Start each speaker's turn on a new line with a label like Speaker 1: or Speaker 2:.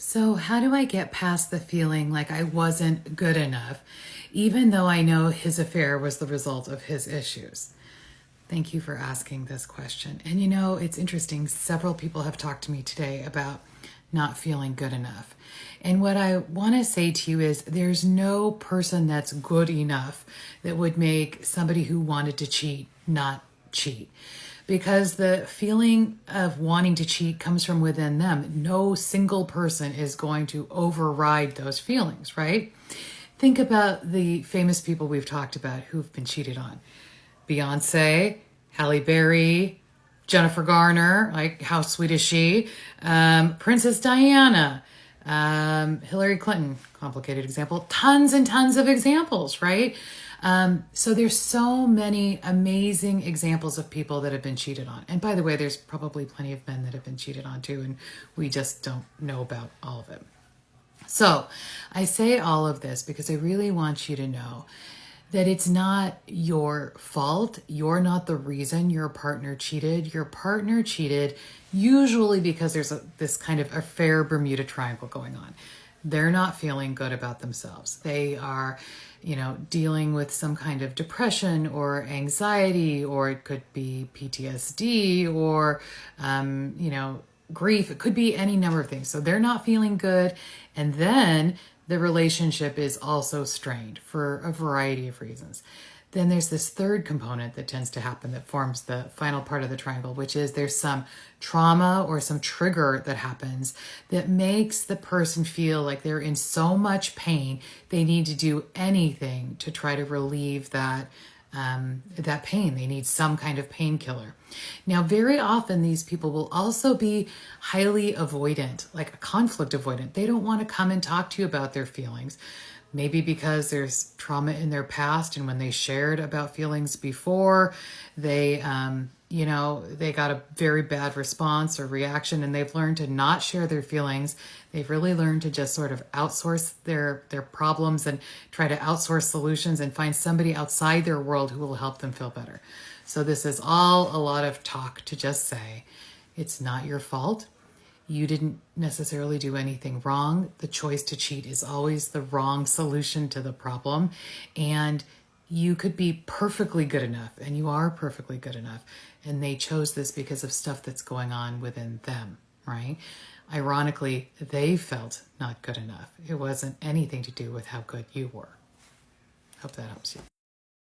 Speaker 1: So, how do I get past the feeling like I wasn't good enough, even though I know his affair was the result of his issues? Thank you for asking this question. And it's interesting. Several people have talked to me today about not feeling good enough. And what I want to say to you is there's no person that's good enough that would make somebody who wanted to cheat not cheat. Because the feeling of wanting to cheat comes from within them. No single person is going to override those feelings, right? Think about the famous people we've talked about who've been cheated on. Beyonce, Halle Berry, Jennifer Garner, like how sweet is she? Princess Diana, Hillary Clinton, complicated example. Tons and tons of examples, right? So there's so many amazing examples of people that have been cheated on. And by the way, there's probably plenty of men that have been cheated on too, and we just don't know about all of it. So I say all of this because I really want you to know that it's not your fault. You're not the reason your partner cheated. Your partner cheated usually because there's this kind of affair Bermuda Triangle going on. They're not feeling good about themselves. They are, dealing with some kind of depression or anxiety, or it could be PTSD or, grief. It could be any number of things. So they're not feeling good. And then the relationship is also strained for a variety of reasons. Then there's this third component that tends to happen that forms the final part of the triangle, which is there's some trauma or some trigger that happens that makes the person feel like they're in so much pain, they need to do anything to try to relieve that pain. They need some kind of painkiller. Now, very often these people will also be highly avoidant, like a conflict avoidant. They don't want to come and talk to you about their feelings. Maybe because there's trauma in their past, and when they shared about feelings before, they got a very bad response or reaction, and they've learned to not share their feelings. They've really learned to just sort of outsource their problems and try to outsource solutions and find somebody outside their world who will help them feel better. So this is all a lot of talk to just say, it's not your fault. You didn't necessarily do anything wrong. The choice to cheat is always the wrong solution to the problem. And you could be perfectly good enough, and you are perfectly good enough. And they chose this because of stuff that's going on within them, right? Ironically, they felt not good enough. It wasn't anything to do with how good you were. Hope that helps you.